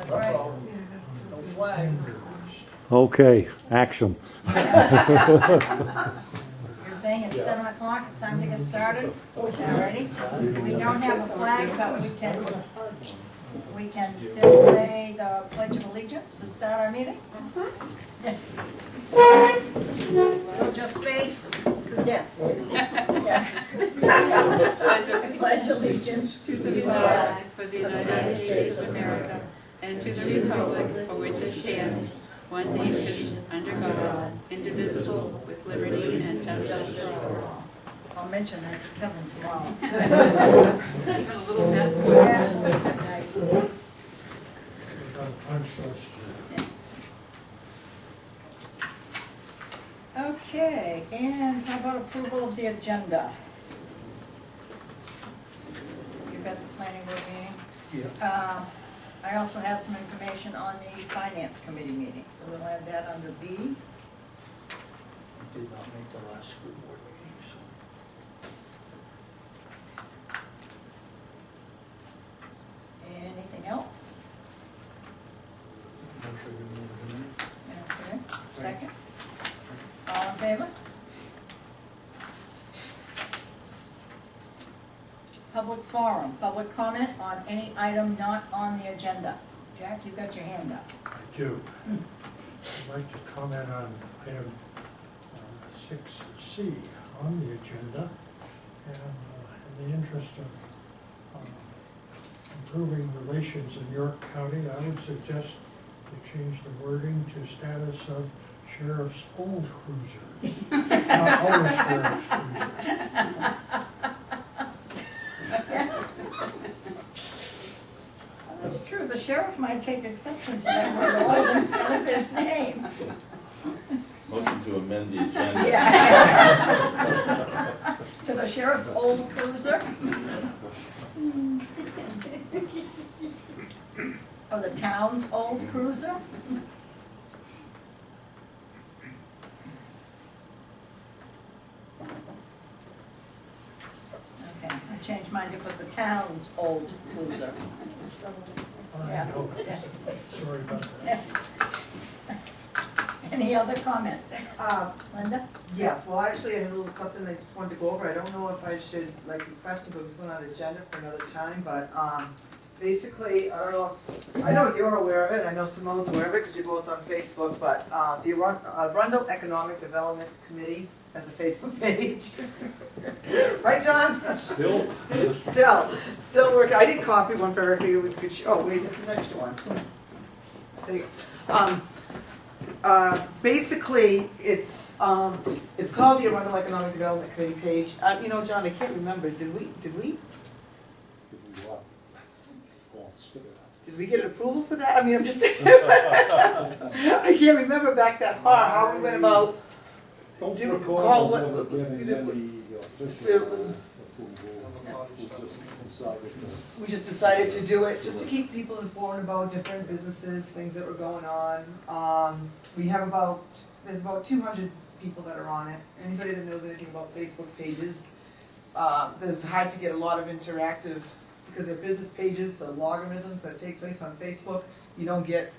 Right. No flag. Okay, action. You're saying it's 7 o'clock, it's time to get started? Alrighty. We don't have a flag, but we can still say the Pledge of Allegiance to start our meeting? We'll just face the desk. Pledge allegiance to the flag for the United States of America and to the republic for which it stands, one nation, under God, indivisible, with liberty and justice for all. I'll mention that to Kevin tomorrow. Even a little mess. Nice. Okay, and how about approval of the agenda? You've got the planning board meeting? Yeah. I also have some information on the finance committee meeting, so we'll add that under B. I did not make the last school board meeting, so. Anything else? Motion to move Okay, second. All in favor? Public forum, public comment on any item not on the agenda. Jack, you've got your hand up. I do. I'd like to comment on item 6C on the agenda. And in the interest of improving relations in York County, I would suggest we change the wording to status of Sheriff's Old Cruiser. Not always Sheriff's Cruiser. That's true, the sheriff might take exception to that word old in front of his name. Motion to amend the agenda. Yeah. To the sheriff's old cruiser. Or the town's old cruiser. Okay, I changed mine to put the town's old cruiser. I know. Sorry about that. Any other comments? Linda? Yes, well, actually, I had a little something I just wanted to go over. I don't know if I should, like, request to put on an agenda for another time, but, basically, I don't know if, I know you're aware of it, I know Simone's aware of it, because you're both on Facebook, but, the Arundel Economic Development Committee has a Facebook page. Right, John? Still? Still working. I didn't copy one for every figure we could show. Oh, wait, that's the next one. There you go. Basically, it's called the Arundel Economic Development Committee page. You know, John, I can't remember, did we get approval for that? I mean, I'm just, I can't remember back that far, how we went about. We just decided to do it, just to keep people informed about different businesses, things that were going on. We have there's about 200 people that are on it. Anybody that knows anything about Facebook pages, it's hard to get a lot of interactive, because they're business pages, the logarithms that take place on Facebook, you don't get,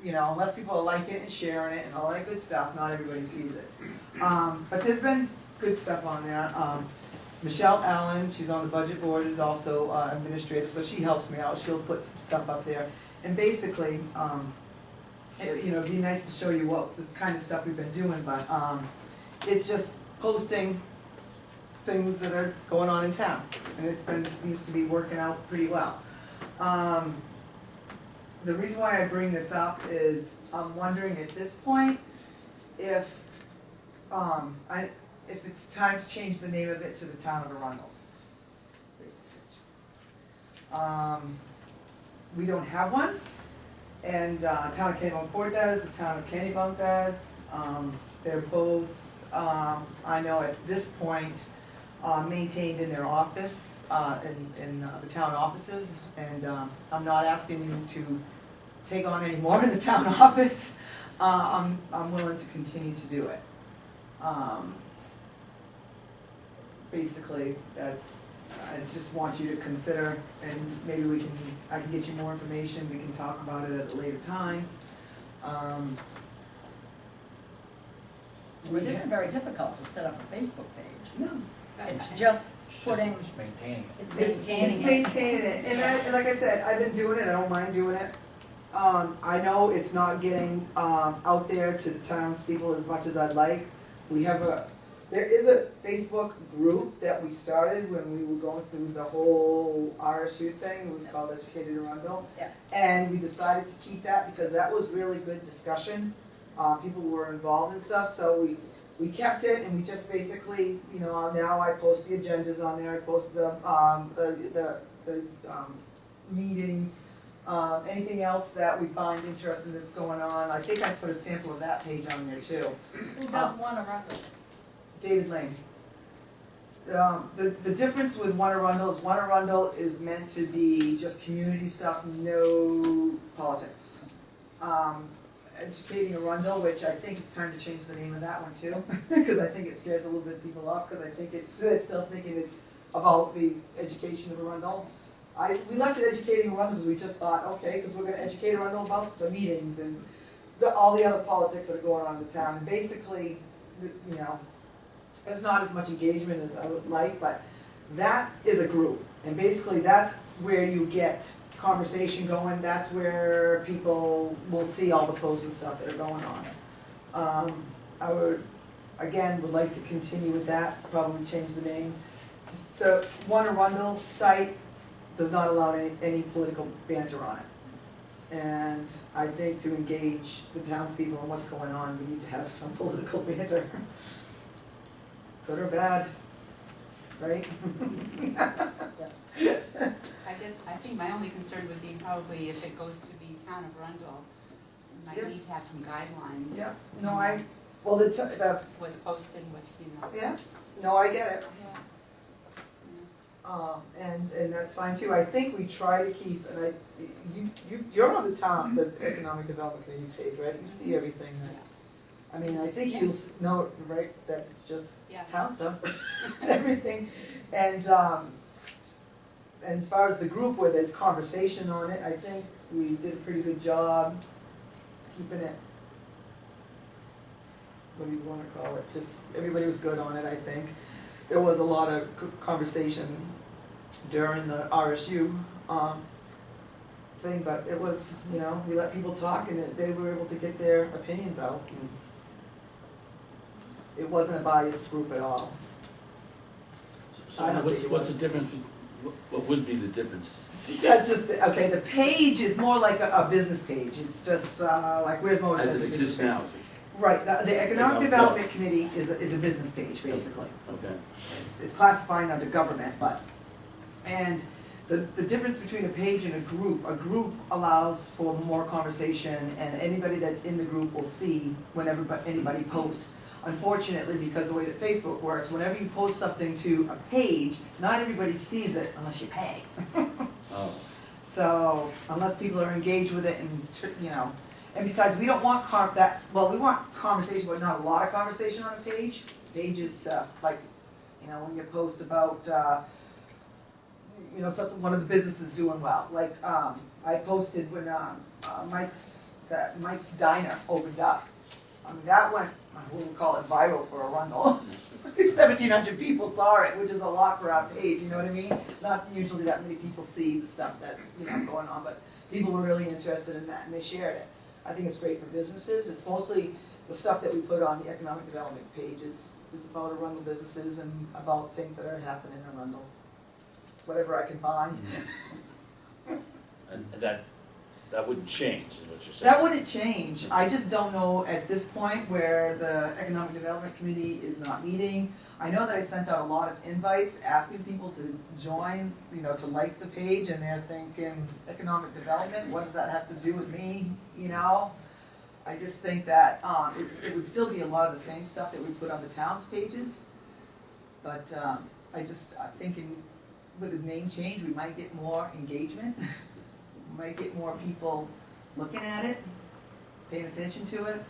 you know, unless people are liking it and sharing it and all that good stuff, not everybody sees it. But there's been good stuff on there. Michelle Allen, she's on the budget board, is also administrator, so she helps me out. She'll put some stuff up there. And basically, you know, it'd be nice to show you what the kind of stuff we've been doing, but it's just posting things that are going on in town. And it seems to be working out pretty well. The reason why I bring this up is I'm wondering at this point if it's time to change the name of it to the Town of Arundel. We don't have one, and Town of Kennebunkport does, the Town of Kennebunk does. They're both, I know at this point, maintained in their office, in the town offices, and I'm not asking you to take on any more in the town office. I'm willing to continue to do it. Basically, that's I just want you to consider, and maybe I can get you more information, we can talk about it at a later time. It isn't very difficult to set up a Facebook page. No. It's just It's putting, just maintaining it. it's It's maintaining it. maintaining it, and like I said, I've been doing it, I don't mind doing it. I know it's not getting, out there to the townspeople as much as I'd like. There is a Facebook group that we started when we were going through the whole RSU thing, it was called Educated Arundel. Yeah. And we decided to keep that because that was really good discussion, people were involved and stuff, so we kept it and we just basically, you know, now I post the agendas on there, I post the meetings, anything else that we find interesting that's going on. I think I put a sample of that page on there too. Who does one around? David Lane. The difference with One Arundel is meant to be just community stuff, no politics. Educating Arundel, which I think it's time to change the name of that one too, because I think it scares a little bit of people off, because I think they're still thinking it's about the education of Arundel. We left it Educating Arundel because we just thought, okay, because we're gonna educate Arundel about the meetings and all the other politics that are going on in the town, and basically, you know, there's not as much engagement as I would like, but that is a group, and basically that's where you get conversation going, that's where people will see all the posts and stuff that are going on. I would like to continue with that, probably change the name. The One Arundel site does not allow any political banter on it. And I think to engage the townspeople in what's going on, we need to have some political banter. Good or bad, right? Yes. I think my only concern would be probably if it goes to be Town of Arundel, we Yeah. might need to have some guidelines. Yeah, no, well, the, What's posted, what's, you know. yeah, no, I get it. Yeah. And that's fine too. I think we try to keep, and you're on the Economic Development Committee page, right? You see everything that, I mean, I think you'll know, right, that it's just Yeah. town stuff, everything. And as far as the group where there's conversation on it, I think we did a pretty good job keeping it, what do you wanna call it, just, everybody was good on it, I think. There was a lot of conversation during the RSU, thing, but it was, you know, we let people talk and they were able to get their opinions out. And it wasn't a biased group at all. So I don't what's, think it what's was. the difference, what would be the difference? See, that's just, okay, the page is more like a business page, it's just, like, where's Motor As Center it exists Business now? Page. Right, the Economic Economic Development Committee is a business page, basically. Okay. It's classified under government, but, and the difference between a page and a group allows for more conversation, and anybody that's in the group will see whenever anybody posts. Unfortunately, because the way that Facebook works, whenever you post something to a page, not everybody sees it unless you pay. Oh, So, unless people are engaged with it and, you know, and besides, we don't want we want conversation, but not a lot of conversation on a page. Pages to, like, you know, when you post about, you know, something, one of the businesses doing well. Like, I posted when, Mike's Diner opened up. I mean, that went, we'll call it viral for Arundel. 1,700 people saw it, which is a lot for our page, you know what I mean? Not usually that many people see the stuff that's, you know, going on, but people were really interested in that and they shared it. I think it's great for businesses. It's mostly the stuff that we put on the economic development page is about Arundel businesses and about things that are happening in Arundel. Whatever I can find. and that wouldn't change, is what you're saying? That wouldn't change. I just don't know at this point where the Economic Development Committee is not meeting. I know that I sent out a lot of invites asking people to join, you know, to like the page, and they're thinking, economic development, what does that have to do with me, you know? I just think that, it would still be a lot of the same stuff that we put on the town's pages, but, I'm thinking with the name change, we might get more engagement. We might get more people looking at it, paying attention to it.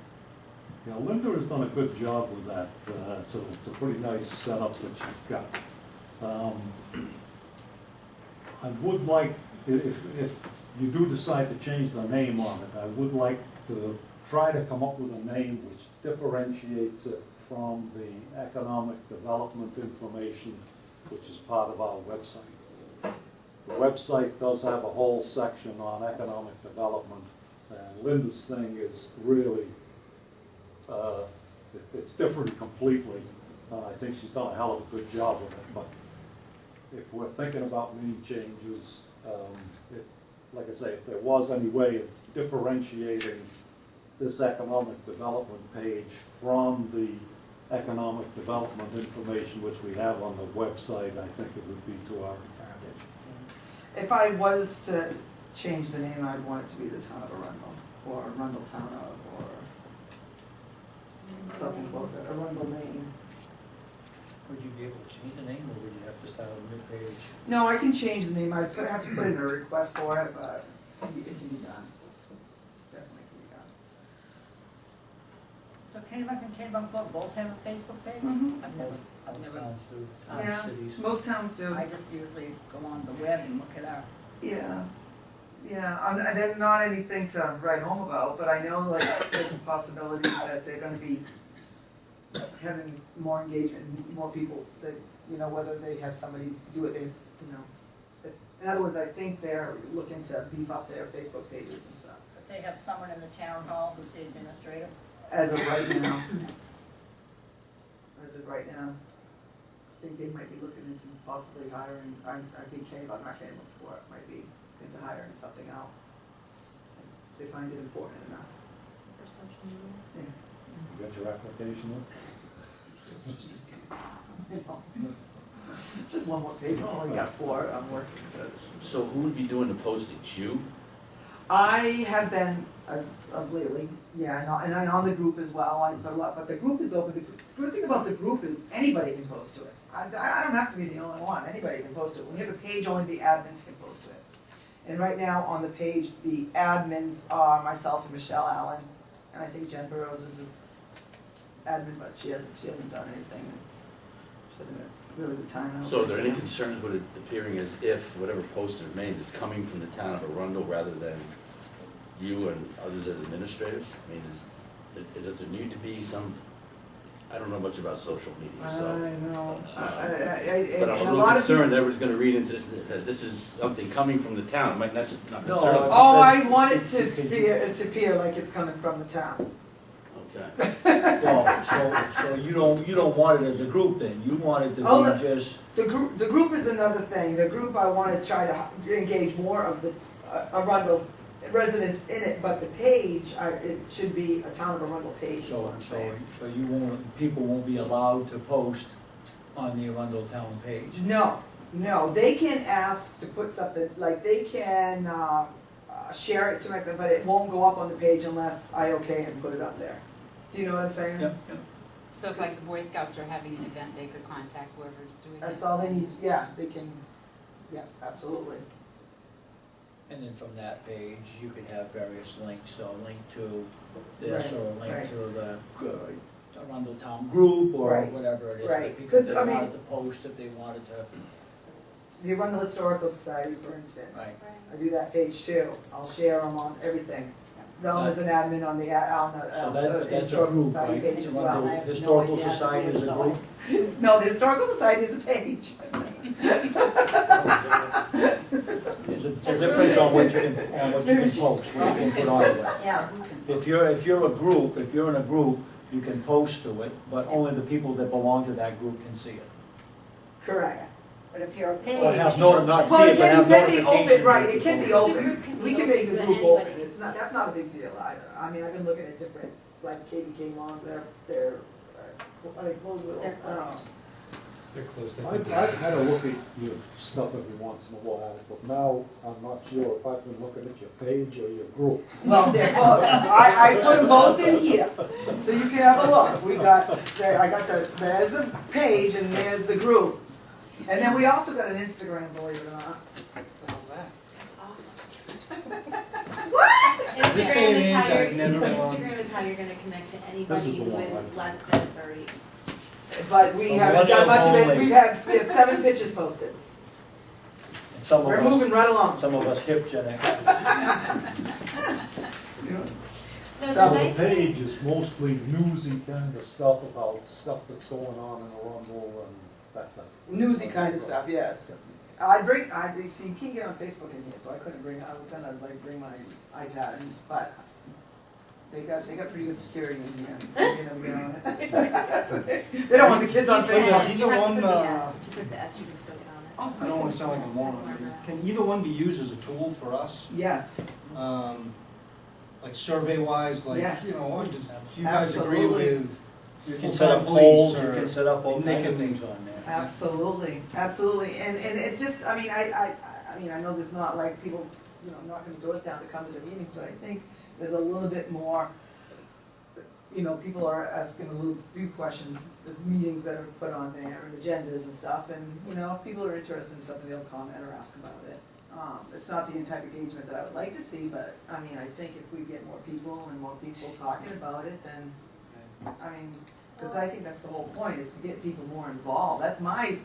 Yeah, Linda has done a good job with that. It's a pretty nice setup that she's got. I would like, if you do decide to change the name on it, I would like to try to come up with a name which differentiates it from the economic development information, which is part of our website. The website does have a whole section on economic development, and Linda's thing is really, it's different completely. I think she's done a hell of a good job with it, but if we're thinking about name changes, like I say, if there was any way of differentiating this economic development page from the economic development information which we have on the website, I think it would be to our advantage. If I was to change the name, I'd want it to be the Town of Arundel, or Arundel Town of, or something closer, Arundel, Maine. Would you be able to change the name, or would you have to start a new page? No, I can change the name, I'd have to put in a request for it, but it can be done. Definitely can be done. So Kennebunk and Kennebunk both have a Facebook page? Mhm. I've never, Most never, towns do, Yeah. towns, cities. Most towns do. I just usually go on the web and look it up. Yeah, yeah, they're not anything to write home about, but I know like there's a possibility that they're gonna be having more engagement, more people that, you know, whether they have somebody do it is, you know. In other words, I think they're looking to beef up their Facebook pages and stuff. But they have someone in the town hall who's the administrator. As of right now. As of right now. I think they might be looking into possibly hiring, I think Kennebunk, not Kennebunk Sport, might be into hiring something else. They find it important enough. For social media. Yeah. You got your application in? Just one more page, I only got 4, I'm working good. So who would be doing the postage? You? I have been, as of lately, yeah, and I'm on the group as well, I put a lot, but the group is open. The good thing about the group is anybody can post to it. I don't have to be the only one, anybody can post to it. When you have a page, only the admins can post to it. And right now, on the page, the admins are myself and Michelle Allen, and I think Jen Burrows is an admin, but she hasn't done anything. She hasn't really the time. So are there any concerns with it appearing as if whatever post is made is coming from the town of Arundel rather than you and others as administrators? I mean, does there need to be some, I don't know much about social media, so. I know. But I'm a little concerned that everyone's gonna read into this, that this is something coming from the town, it might not just, not No, necessarily. Oh, I want it to appear like it's coming from the town. Okay. Well, so you don't want it as a group then, you want it Oh, to be just, The group is another thing. The group, I want to try to engage more of the Arundel's residents in it, but the page, it should be a Town of Arundel page, is what I'm saying. so you won't, people won't be allowed to post on the Arundel Town page. No, they can ask to put something, like they can share it to me, but it won't go up on the page unless I okay and put it up there. Do you know what I'm saying? Yep. So if like the Boy Scouts are having an event, they could contact whoever's doing it? That's all they need, yeah, they can, yes, absolutely. And then from that page, you could have various links, so a link to this, or a link Right. to the Arundel Town group, or Right. whatever it is. Right. Because Because, they I mean- wanted to post, if they wanted to, The Arundel Historical Society, for instance. right. I do that page too. I'll share them on everything. Them as an admin on the So that, that's a Historical group, Society right? page as Arundel well. I have no Historical idea how to Society do is a it, so group? No, the Historical Society is a page. There's a difference on what you can, post, what you can put on it. Yeah, If you're a group, if you're in a group, you can post to it, but only the people that belong to that group can see it. Correct. but if you're a page. Or have not see Well, it, but have it can be notifications. open, right, that it can be people- open. We can make the group open. It's not, that's not a big deal either. I mean, I've been looking at different, like KBK Long, they're, closed. They're closed. They're closed. I've had a look at your stuff every once in a while, but now I'm not sure if I've been looking at your page or your group. Well, they're both, I put them both in here, so you can have a look. We got, there's the page and there's the group. And then we also got an Instagram, believe it or not. How's that? That's awesome. This day and age, I've never gone. Instagram is how you're gonna connect to This anybody is the who one, is right? less than 30. But we So haven't done millennials much of it. only. We have 7 pictures posted. And some We're of moving us, right along. some of us hip Gen Xers. No, So the The nice thing, page is mostly newsy kind of stuff about stuff that's going on in Arundel and that type of thing. Newsy kind of stuff, yes. See, you can't get on Facebook in here, so I couldn't bring, I was gonna like bring my iPad, but they got pretty good security in here. You know, get on it. They don't want the kids on Wait, Facebook. is you either have to one, put the S, if you put the S, you can still count it. I don't wanna sound like a moron, can either one be used as a tool for us? Yes, Like survey wise, like, Yes. you know, does you guys agree Absolutely. with You can set up full-time polls, police you or? can set up all They kinds of can- things on there. absolutely, absolutely, and it just, I mean, I mean, I know there's not like people, you know, knocking the doors down to come to the meetings, but I think there's a little bit more, you know, people are asking a little few questions, there's meetings that are put on there and agendas and stuff, and, you know, if people are interested in something, they'll comment or ask about it. It's not the type of engagement that I would like to see, but, I mean, I think if we get more people and more people talking about it, then, I mean, because I think that's the whole point, is to get people more involved. That's my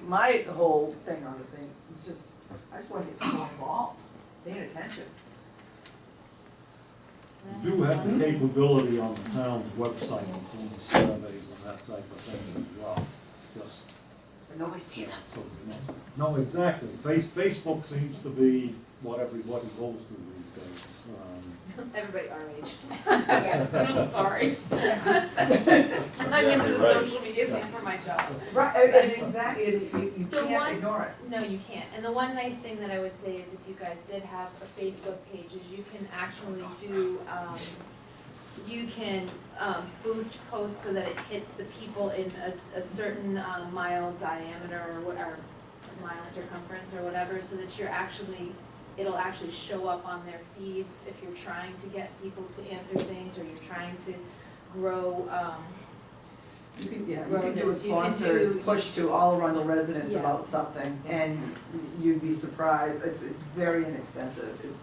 whole thing on the thing. It's just, I just want to get people involved, paying attention. We do have the capability on the town's website of doing surveys and that type of thing as well. Just But nobody sees them. so you know. No, exactly. Facebook seems to be what everybody goes to these days. Everybody our age. I'm sorry. I'm into the social media thing for my job. Right, and exactly, you The can't one- ignore it. No, you can't. And the one nice thing that I would say is if you guys did have a Facebook page is you can actually do, you can boost posts so that it hits the people in a certain mile diameter or what, or mile circumference or whatever, so that you're actually, it'll actually show up on their feeds if you're trying to get people to answer things or you're trying to grow, You can, yeah, you Road can do a is- you can sponsored do- push to all Arundel residents Yeah. about something, and you'd be surprised, it's very inexpensive, it's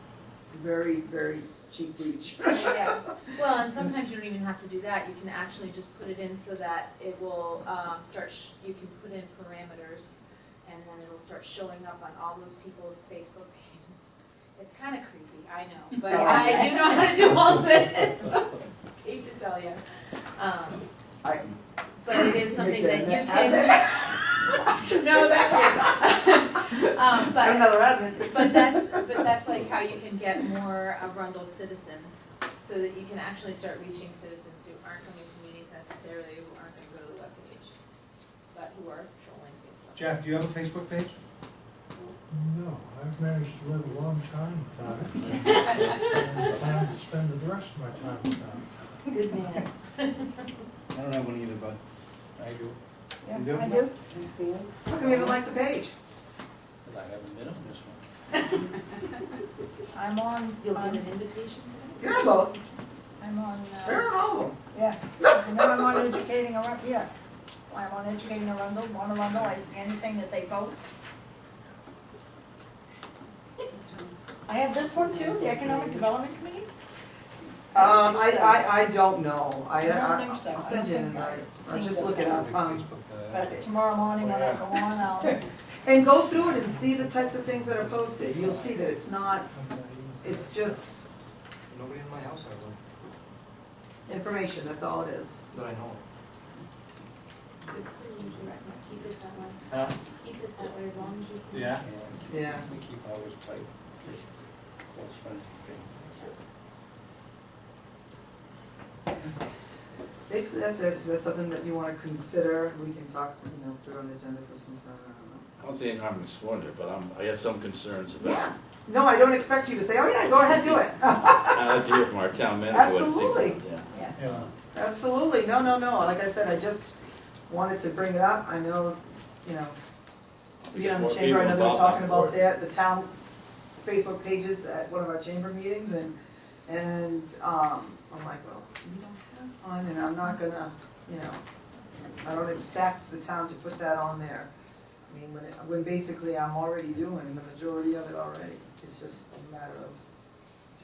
very, very cheap reach. Yeah, well, and sometimes you don't even have to do that, you can actually just put it in so that it will, you can put in parameters, and then it'll start showing up on all those people's Facebook pages. It's kinda creepy, I know, but I do know how to do all this, hate to tell you. I- But it is something that you Admin. can. No, Got but, another admin. but that's like how you can get more Arundel citizens, so that you can actually start reaching citizens who aren't coming to meetings necessarily, who aren't gonna go to the webpage, but who are trolling Facebook. Jack, do you have a Facebook page? No, I've managed to live a long time without it. I plan to spend the rest of my time without it. Good man. I don't have one either, but I do. Yeah, You do? I do. How come you haven't liked the page? Because I haven't been on this one. I'm on, You'll get an invitation? You're on both, I'm on, you're on all of them. yeah, and then I'm on educating around, yeah. I'm on educating Arundel, one Arundel, I see anything that they post. I have this one too, the Economic Development Committee. I don't know, I don't think so. I'll I send you don't an think invite, I've I'll seen just that. look it up, But tomorrow morning when I go on, I'll, and go through it and see the types of things that are posted, you'll see that it's not, it's just Nobody in my house has one, information, that's all it is. that I know Keep it that way, Huh? keep it that way as long as you can. Yeah? Yeah. We keep ours tight, just close friends and family. Basically, that's it, if there's something that you wanna consider, we can talk, you know, put it on the agenda for some time, I don't know. I don't see any harm in exploring it, but I have some concerns about Yeah, no, I don't expect you to say, oh yeah, go ahead, do it. I'd like to hear from our town manager what he thinks Absolutely. about it, yeah. Yeah. Yeah. Absolutely, no, like I said, I just wanted to bring it up, I know, you know, we Get on the more chamber, I know people they're involved, talking I'm for about the town Facebook pages at one of our chamber meetings, and, I'm like, well, we don't have one, and I'm not gonna, you know, I don't expect the town to put that on there. I mean, when basically I'm already doing the majority of it already, it's just a matter of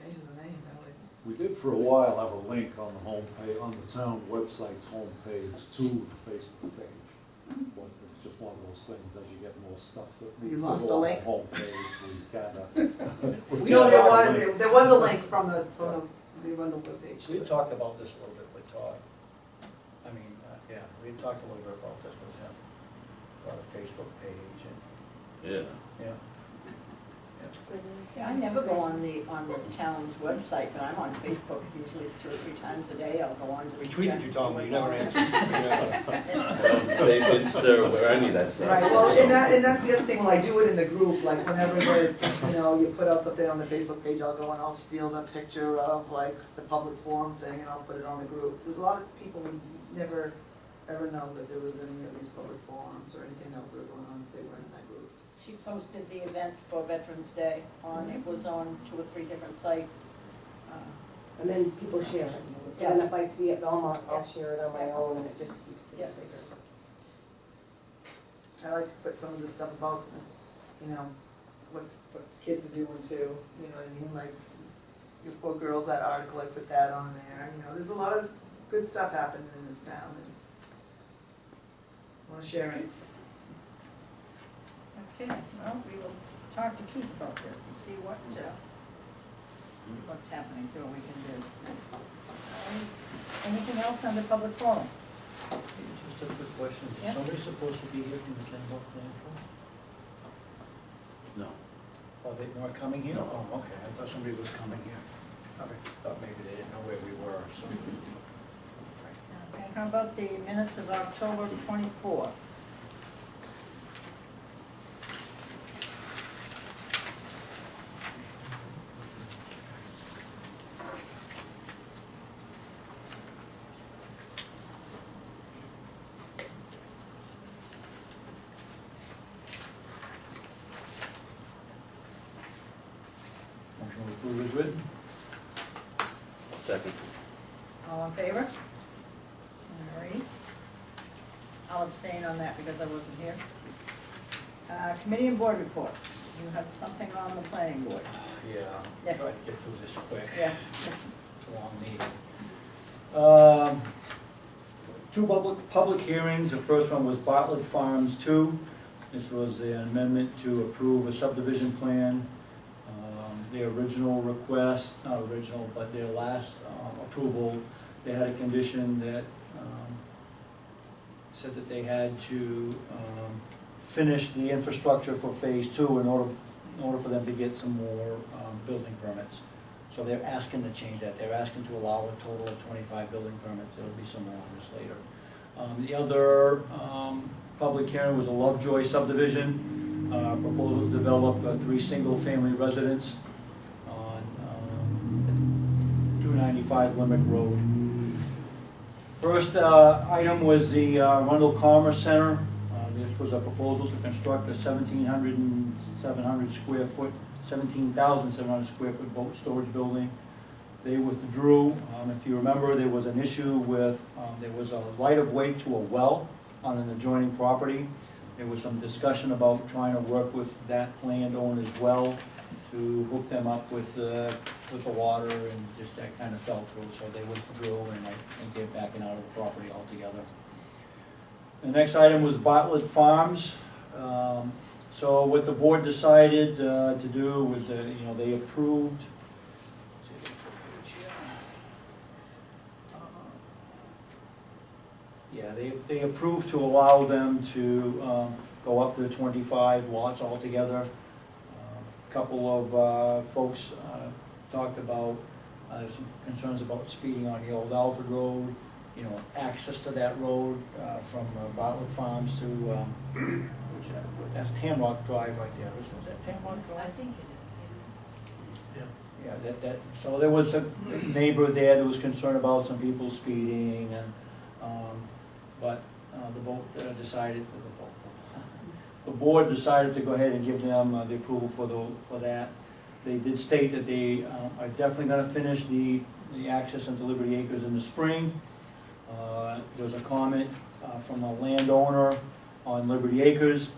changing the name, really. We did for a while have a link on the homepage, on the town website's homepage to the Facebook page. But it's just just one of those things, as you get more stuff that You needs to lost the go on link? the homepage, we kinda. No, there was a link from the Arundel webpage. We talked about this a little bit with Todd. I mean, yeah, we talked a little bit about this with him, about a Facebook page and, Yeah. yeah. Yeah, I never go on the town's website, but I'm on Facebook usually 2 or 3 times a day. I'll go on to. We tweeted you, Tom, but you never answered. Facebook, Insta, where any of that stuff. Right, well, and that's the other thing, when I do it in the group, like whenever there's, you put out something on the Facebook page, I'll go and I'll steal the picture of like the public forum thing and I'll put it on the group. There's a lot of people who never ever know that there was any of these public forums or anything else that were going on if they weren't in that group. She posted the event for Veterans Day it was on 2 or 3 different sites. And then people share it. So then if I see it Belmont, I'll share it on my own and it just keeps Yeah. getting bigger. I like to put some of the stuff about, what kids are doing too, you know what I mean, like, your poor girls, that article, I put that on there, there's a lot of good stuff happening in this town, and I wanna share it. Okay, well, we will talk to Keith about this and see what's happening, see what we can do. Anything else on the public forum? Just a quick question, Yeah. is somebody supposed to be here from the Kennebunk landfill? No. Are they not coming here? No. Oh, okay, I thought somebody was coming here. Okay, thought maybe they didn't know where we were, so. Okay, how about the minutes of October 24th? Motion to approve is written. Second. All in favor? All right. I'll abstain on that because I wasn't here. Committee and board reports. You have something on the planning board. Yeah, Yeah. try to get through this quick. Yeah. It's a long meeting. 2 public hearings, the first one was Bartlett Farms 2. This was an amendment to approve a subdivision plan. Their original request, not original, but their last approval, they had a condition that said that they had to finish the infrastructure for phase 2 in order for them to get some more building permits. So they're asking to change that. They're asking to allow a total of 25 building permits. There'll be some more on this later. The other public hearing was a Lovejoy subdivision. Proposal to develop 3 single-family residents on 295 Limerick Road. First item was the Arundel Commerce Center. This was a proposal to construct a 17,700 square foot boat storage building. They withdrew. If you remember, there was an issue with, there was a right-of-way to a well on an adjoining property. There was some discussion about trying to work with that landowner as well to hook them up with the water, and just that kind of fell through. So they withdrew, and I think they're backing out of the property altogether. The next item was Bartlett Farms. So what the board decided to do was, they approved. Let's see if I can put the page here. Yeah, they approved to allow them to go up to 25 lots altogether. A couple of folks talked about some concerns about speeding on the old Alfred Road, access to that road from Bartlett Farms to, that's Tamrock Drive right there, isn't that Tamrock Drive? I think it is, Yeah, so there was a neighbor there that was concerned about some people speeding, and, but the board decided to go ahead and give them the approval for that. They did state that they are definitely gonna finish the access into Liberty Acres in the spring. There was a comment from a landowner on Liberty Acres.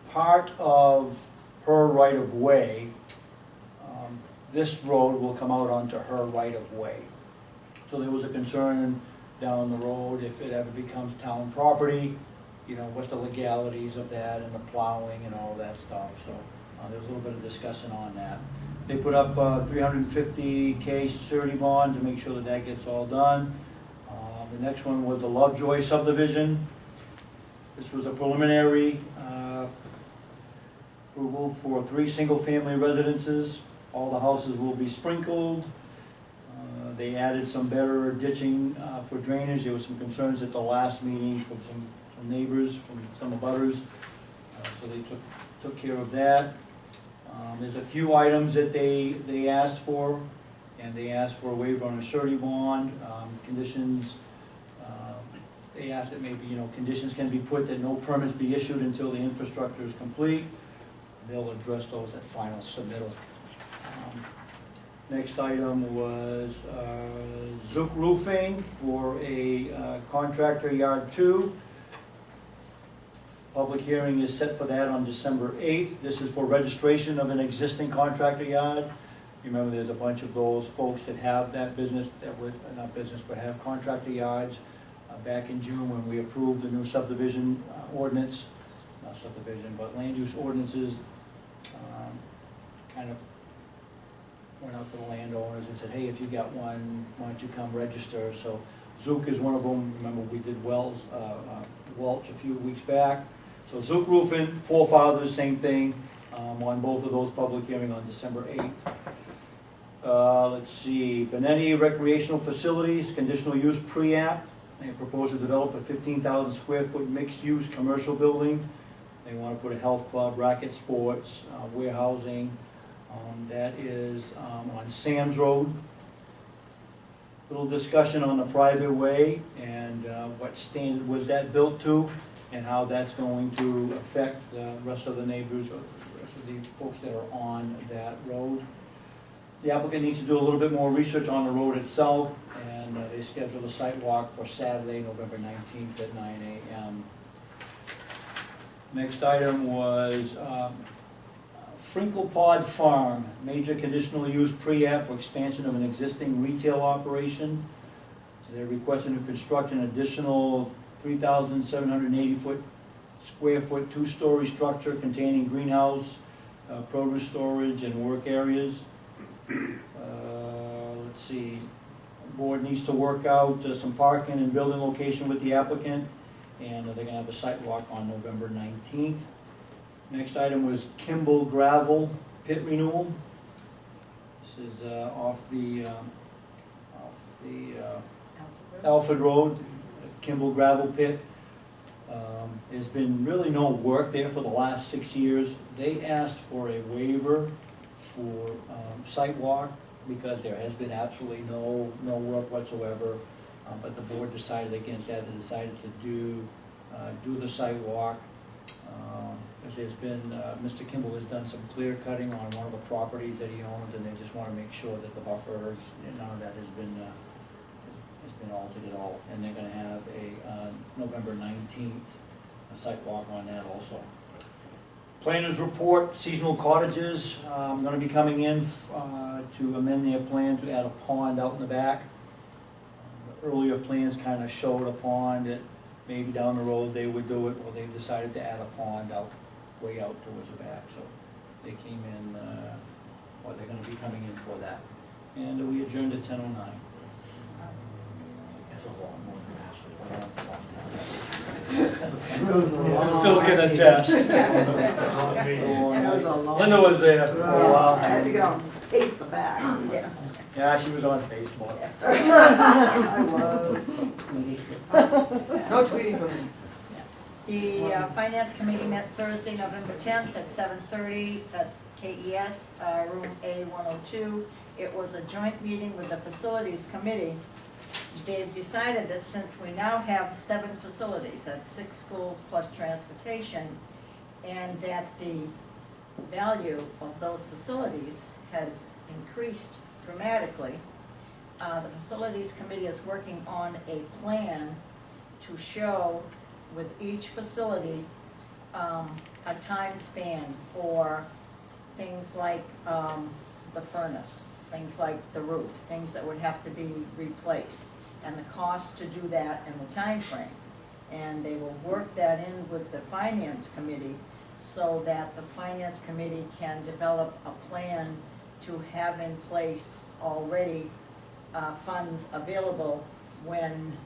Part of her right-of-way, this road will come out onto her right-of-way. So there was a concern down the road, if it ever becomes town property, you know, what's the legalities of that and the plowing and all that stuff, so there was a little bit of discussion on that. They put up $350K surety bond to make sure that that gets all done. The next one was the Lovejoy subdivision. This was a preliminary approval for 3 single-family residences. All the houses will be sprinkled. They added some better ditching for drainage. There were some concerns at the last meeting from some neighbors, from some abutters, so they took care of that. There's a few items that they asked for, and they asked for a waiver on a surety bond, conditions. They asked that maybe, you know, conditions can be put that no permits be issued until the infrastructure is complete. They'll address those at final submittal. Next item was Zook Roofing for a contractor yard 2. Public hearing is set for that on December 8th. This is for registration of an existing contractor yard. You remember there's a bunch of those folks that have that business, that would, not business, but have contractor yards. Back in June when we approved the new subdivision ordinance, not subdivision, but land use ordinances, kind of went out to the landowners and said, hey, if you got one, why don't you come register? So Zook is one of them. Remember we did Welch a few weeks back. So Zook Roofing, Four Fathers, same thing, on both of those public hearing on December 8th. Let's see, Benetti Recreational Facilities, conditional use pre-app. They propose to develop a 15,000 square foot mixed-use commercial building. They want to put a health club, racket sports, warehousing. That is on Sam's Road. Little discussion on the private way and what standard was that built to and how that's going to affect the rest of the neighbors, or the rest of the folks that are on that road. The applicant needs to do a little bit more research on the road itself, and they scheduled a site walk for Saturday, November 19th at 9 a.m. Next item was Frinklepod Farm, major conditional use pre-app for expansion of an existing retail operation. So they're requesting to construct an additional 3,780 square foot 2-story structure containing greenhouse, produce storage, and work areas. Let's see, the board needs to work out some parking and building location with the applicant, and they're going to have a site walk on November 19th. Next item was Kimball Gravel Pit Renewal. This is off the Alfred Road, Kimball Gravel Pit. There's been really no work there for the last 6 years. They asked for a waiver for site walk because there has been absolutely no work whatsoever. But the board decided against that. They decided to do the site walk. As there's been, Mr. Kimball has done some clear cutting on one of the properties that he owns, and they just want to make sure that the buffers, none of that has been altered at all. And they're going to have a November 19th site walk on that also. Planners report, seasonal cottages, going to be coming in to amend their plan to add a pond out in the back. The earlier plans kind of showed a pond that maybe down the road they would do it. Well, they've decided to add a pond out, way out towards the back. So they came in, or they're going to be coming in for that. And we adjourned at 10:09. That's a lot more than Phil can attest. Linda was there for a while. I had to get on face the back. Yeah, she was on Facebook. I was. No tweeting from me. The Finance Committee met Thursday, November 10th at 7:30 at KES, room A102. It was a joint meeting with the Facilities Committee. They've decided that since we now have 7 facilities, that's 6 schools plus transportation, and that the value of those facilities has increased dramatically, the Facilities Committee is working on a plan to show with each facility a time span for things like the furnace, things like the roof, things that would have to be replaced, and the cost to do that and the time frame. And they will work that in with the finance committee so that the finance committee can develop a plan to have in place already funds available when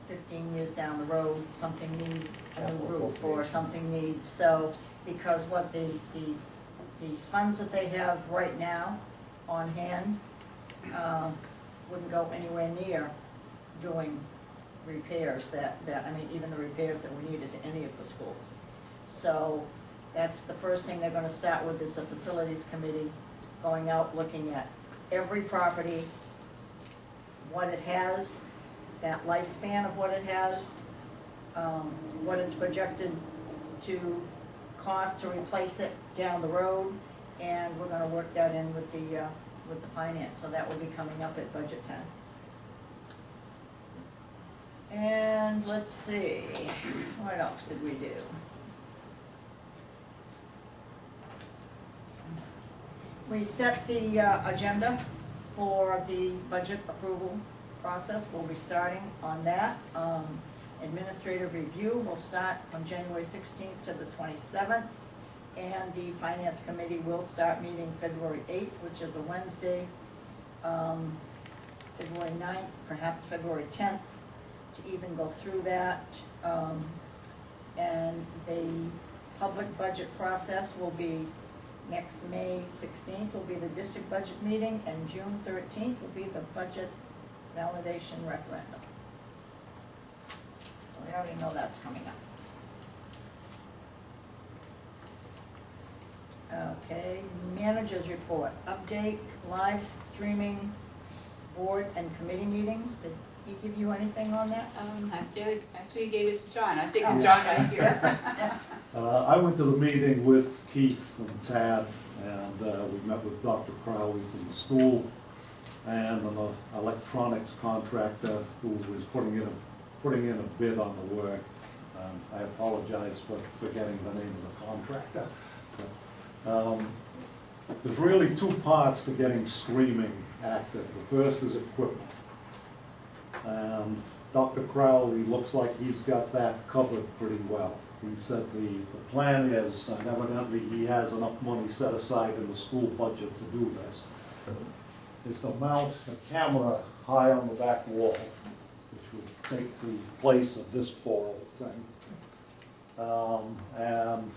15 years down the road, something needs a new roof or something needs, so, because what the funds that they have right now on hand wouldn't go anywhere near doing repairs I mean, even the repairs that we needed to any of the schools. So that's the first thing they're gonna start with, is the facilities committee going out, looking at every property, what it has, that lifespan of what it has, what it's projected to cost to replace it down the road, and we're gonna work that in with the finance, so that will be coming up at budget time. And let's see, what else did we do? We set the agenda for the budget approval process. We'll be starting on that. Administrative review will start from January 16th to the 27th. And the finance committee will start meeting February 8th, which is a Wednesday, February 9th, perhaps February 10th, to even go through that. And the public budget process will be next May 16th will be the district budget meeting, and June 13th will be the budget validation referendum. So we already know that's coming up. Okay, managers report, update, live streaming, board and committee meetings. Did he give you anything on that? Actually gave it to John. I think it's John right here. I went to the meeting with Keith and Tad, and we met with Dr. Crowley from the school and an electronics contractor who was putting in a bid on the work. I apologize for forgetting the name of the contractor. There's really two parts to getting streaming active. The first is equipment. Dr. Crowley looks like he's got that covered pretty well. He said the plan is, and evidently he has enough money set aside in the school budget to do this, is to mount a camera high on the back wall, which would take the place of this poor old thing. And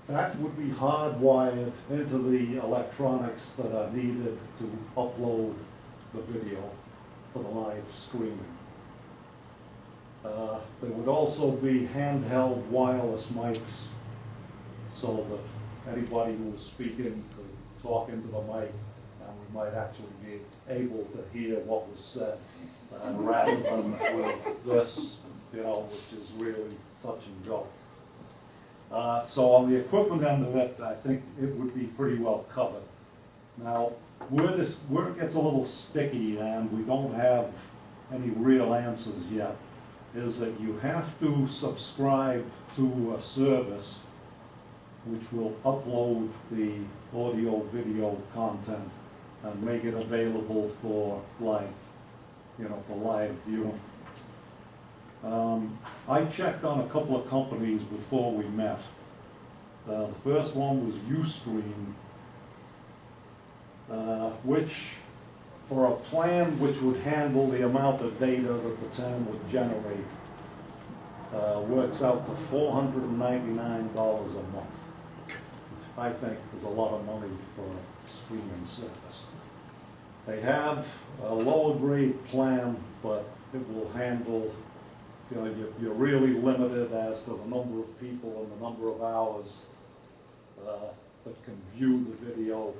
that would be hardwired into the electronics that are needed to upload the video for the live streaming. There would also be handheld wireless mics so that anybody who was speaking could talk into the mic, and we might actually be able to hear what was said, rather than with this, which is really touch and go. So on the equipment end of it, I think it would be pretty well covered. Now, where it gets a little sticky and we don't have any real answers yet, is that you have to subscribe to a service which will upload the audio video content and make it available for live, for live viewing. I checked on a couple of companies before we met. The first one was Ustream, which, for a plan which would handle the amount of data that the town would generate, works out to $499 a month, which I think is a lot of money for a streaming service. They have a lower grade plan, but it will handle, you're really limited as to the number of people and the number of hours that can view the video,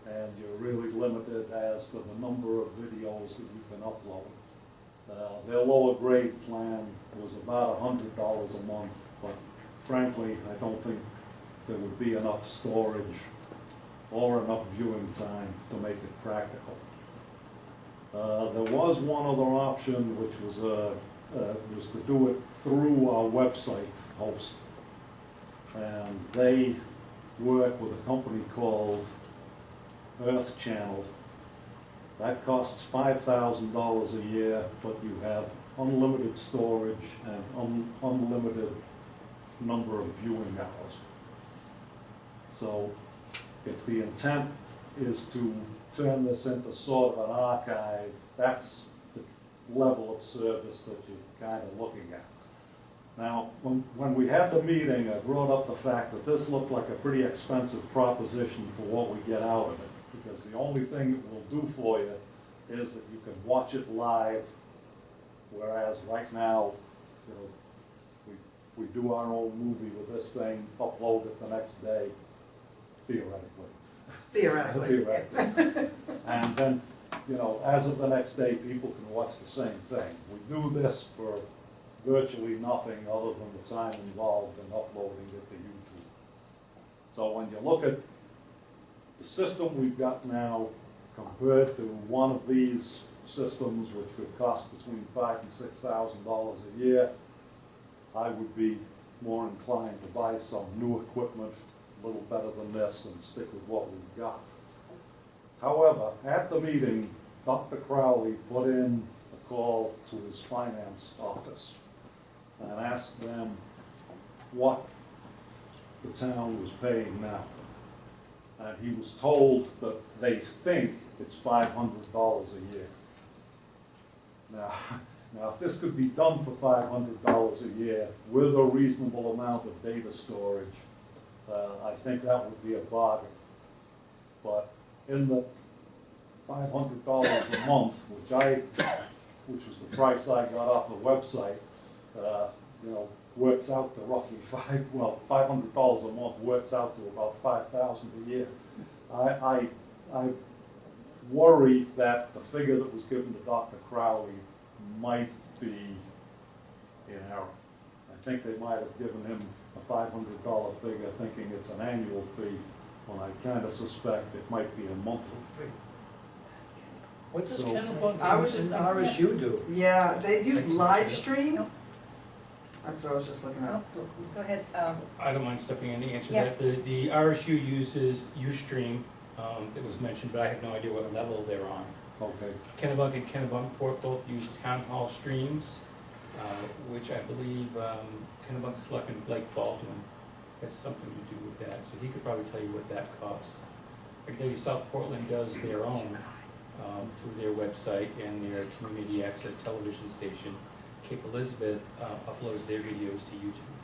and you're really limited as to the number of videos that you can upload. Their lower grade plan was about $100 a month, but frankly, I don't think there would be enough storage or enough viewing time to make it practical. There was one other option, which was to do it through our website host, and they work with a company called Earth Channel. That costs $5,000 a year, but you have unlimited storage and unlimited number of viewing hours. So if the intent is to turn this into sort of an archive, that's the level of service that you're kind of looking at. Now, when we had the meeting, I brought up the fact that this looked like a pretty expensive proposition for what we get out of it, because the only thing it will do for you is that you can watch it live, whereas right now, you know, we do our own movie with this thing, upload it the next day, theoretically. Theoretically. And then, you know, as of the next day, people can watch the same thing. We do this for virtually nothing other than the time involved in uploading it to YouTube. So when you look at the system we've got now compared to one of these systems, which could cost between $5,000 and $6,000 a year, I would be more inclined to buy some new equipment, a little better than this, and stick with what we've got. However, at the meeting, Dr. Crowley put in a call to his finance office and asked them what the town was paying now. And he was told that they think it's $500 a year. Now, if this could be done for $500 a year with a reasonable amount of data storage, I think that would be a bargain. But in the $500 a month, which was the price I got off the website, you know, works out to roughly $500 a month works out to about $5,000 a year. I worry that the figure that was given to Dr. Crowley might be in error. I think they might have given him a $500 figure thinking it's an annual fee, when I kind of suspect it might be a monthly fee. What does So- Kennebunk I was and just- RSU do? Yeah, they use live stream. That's what I was just looking at. Go ahead, I don't mind stepping in to answer Yeah. that. The RSU uses Ustream, it was mentioned, but I have no idea what level they're on. Okay. Kennebunk and Kennebunkport both use town hall streams, which I believe Kennebunk Selectman Blake Baldwin has something to do with that, so he could probably tell you what that costs. I can tell you South Portland does their own through their website and their community access television station. Cape Elizabeth uploads their videos to YouTube.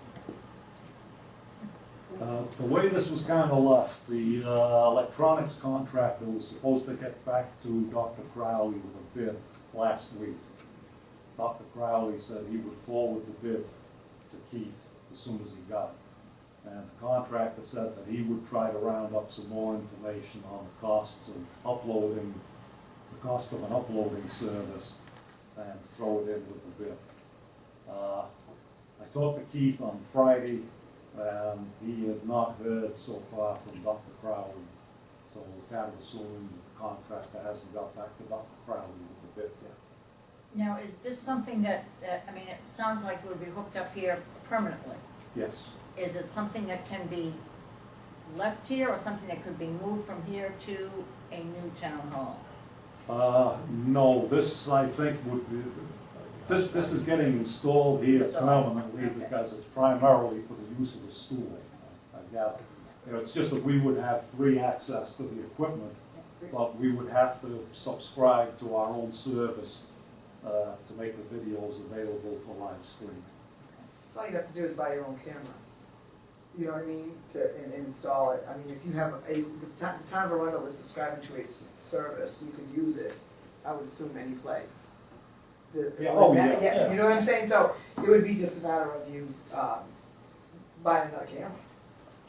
The way this was kind of left, the electronics contractor was supposed to get back to Dr. Crowley with a bid last week. Dr. Crowley said he would forward the bid to Keith as soon as he got it. And the contractor said that he would try to round up some more information on the costs of uploading, the cost of an uploading service, and throw it in with the bid. I talked to Keith on Friday, and he had not heard so far from Dr. Crowley, so we're kind of assuming the contractor hasn't got back to Dr. Crowley with the bid yet. now, is this something that, I mean, it sounds like it would be hooked up here permanently. Yes. Is it something that can be left here, or something that could be moved from here to a new town hall? No, this I think would be, this is getting installed here Installed, permanently okay. because it's primarily for the use of the school, I gather. You know, it's just that we would have free access to the equipment, but we would have to subscribe to our own service to make the videos available for live stream. So all you have to do is buy your own camera. You know what I mean? And install it. I mean, if you have the town of Arundel is subscribing to a service, you could use it, I would assume, any place. Yeah, oh, yeah. You know what I'm saying? So it would be just a matter of you buying another camera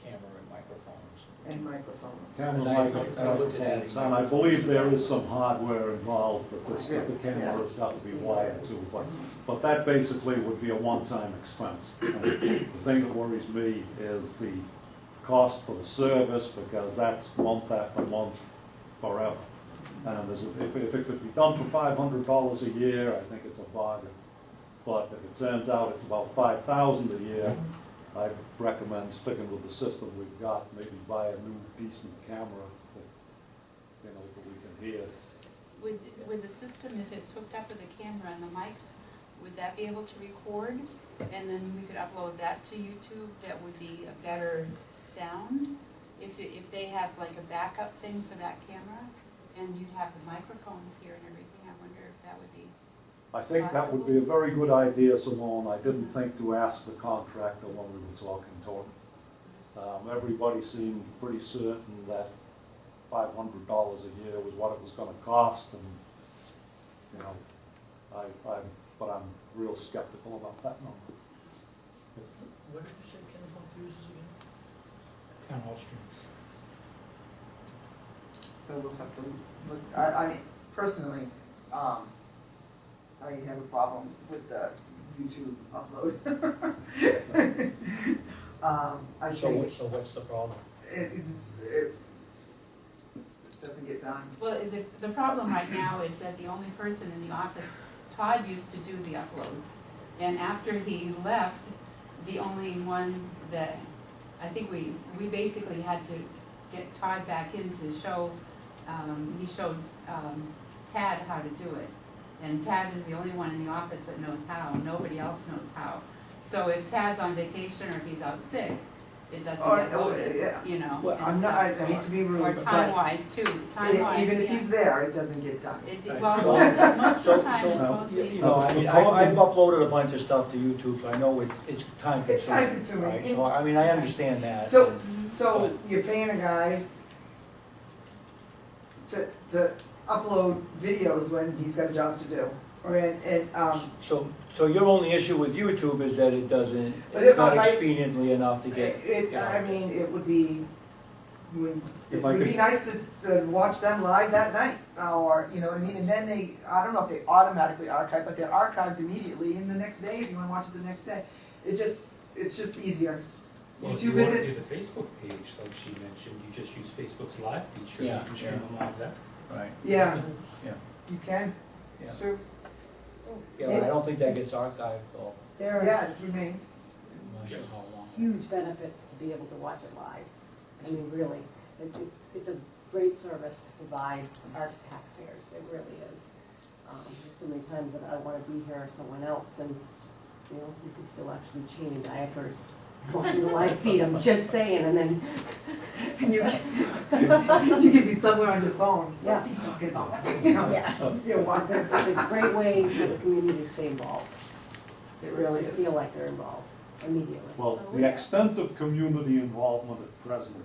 Camera and microphones. and microphones. Camera microphones, and I believe there is some hardware involved, but the camera has got to be wired too. But that basically would be a one-time expense. And the thing that worries me is the cost for the service, because that's month after month forever. And if it could be done for $500 a year, I think it's a bargain. But if it turns out it's about $5,000 a year, I'd recommend sticking with the system we've got, maybe buy a new decent camera that, you know, that we can hear. With the system, if it's hooked up with a camera and the mics, would that be able to record? And then we could upload that to YouTube, that would be a better sound? If they have like a backup thing for that camera, and you'd have the microphones here and everything, I wonder if that would be, I think that would be a very good idea, Simone. I didn't think to ask the contractor when we were talking to him. Everybody seemed pretty certain that $500 a year was what it was gonna cost, and, you know, but I'm real skeptical about that number. What did you say Kennebunk uses again? Town hall streams. So we'll have to look, I mean, personally, I have a problem with the YouTube upload. I think So what's the problem? it doesn't get done. well, the problem right now is that the only person in the office, Todd used to do the uploads. And after he left, the only one that, I think we basically had to get Todd back in to show, he showed Tad how to do it. And Tad is the only one in the office that knows how, nobody else knows how. So if Tad's on vacation or if he's out sick, it doesn't get loaded, Yeah. you know. Well, and I'm so- not, I hate to be rude, Or but time-wise too, time-wise, even if yeah. he's there, it doesn't get done. Well, most of the time, it's mostly. You know, I mean, I've uploaded a bunch of stuff to YouTube, so I know it's time consuming. It's time consuming. Right, so, I mean, I understand that. So you're paying a guy to upload videos when he's got a job to do, So your only issue with YouTube is that it doesn't, But it's not my- expediently enough to get, I mean, it would be, it If I would be could- nice to watch them live that night, or, you know what I mean, and then they, I don't know if they automatically archive, but they're archived immediately, and the next day, if you wanna watch it the next day, it's just easier. Well, if you YouTube want to isn't, do the Facebook page, like she mentioned, you just use Facebook's live feature, Yeah, you can stream them live there. right, yeah, yeah. you can, Yeah. it's true, Yeah, but I don't think that gets archived, though. There are yeah, it remains. I'm not sure how long. huge benefits to be able to watch it live. I mean, really, it's a great service to provide our taxpayers, it really is. There's so many times that I wanna be here or someone else, and, you know, you can still actually change diapers watching the live feed, I'm just saying, and then, And you could be somewhere on your phone, Yeah. what's he talking about, you know? yeah. You know, It's a great way for the community to stay involved. It really They is. feel like they're involved immediately. Well, the extent of community involvement at present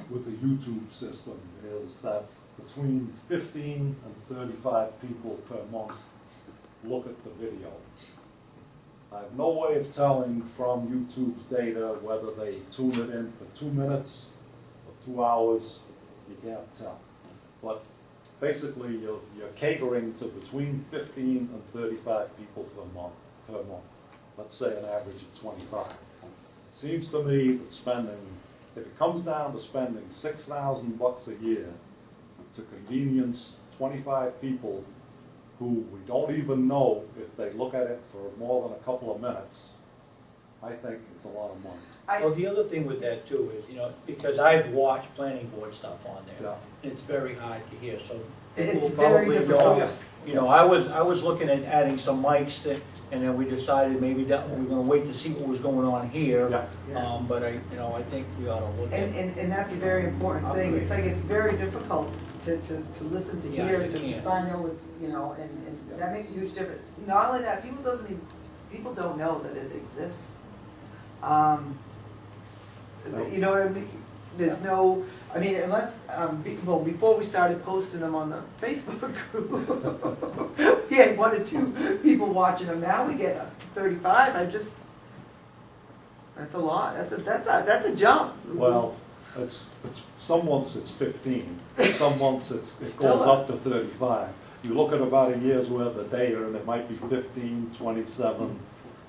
with the YouTube system is that between 15 and 35 people per month look at the video. I have no way of telling from YouTube's data whether they tune it in for 2 minutes or 2 hours, you can't tell. But basically, you're catering to between 15 and 35 people per month. Let's say an average of 25. Seems to me that spending, if it comes down to spending $6,000 a year to convenience 25 people who we don't even know if they look at it for more than a couple of minutes, I think it's a lot of money. Well, the other thing with that too is, you know, because I've watched planning board stuff on there, Yeah. it's very hard to hear, so It's people very probably difficult. don't. You know, I was looking at adding some mics that, and then we decided maybe that we were gonna wait to see what was going on here. Yeah. But I think we ought to look at. And that's a very important thing, it's like, it's very difficult to listen, to Yeah, hear, you to can't. find out what's, you know, and that makes a huge difference. Not only that, people don't know that it exists. You know what I mean? There's no, I mean, unless, well, before we started posting them on the Facebook group, we had 1 or 2 people watching them, now we get 35, that's a lot, that's a jump. Well, some months it's 15, some months it Still goes up to 35. You look at about a year's worth of data and it might be 15, 27,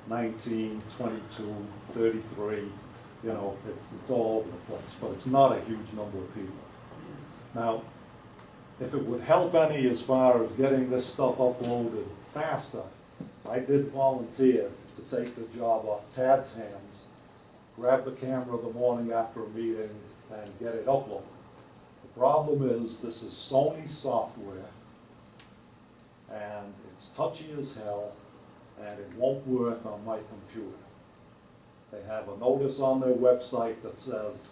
19, 22, 33, you know, it's all over the place, but it's not a huge number of people. Now, if it would help any as far as getting this stuff uploaded faster, I did volunteer to take the job off Tad's hands, grab the camera the morning after a meeting and get it uploaded. The problem is this is Sony software and it's touchy as hell and it won't work on my computer. They have a notice on their website that says,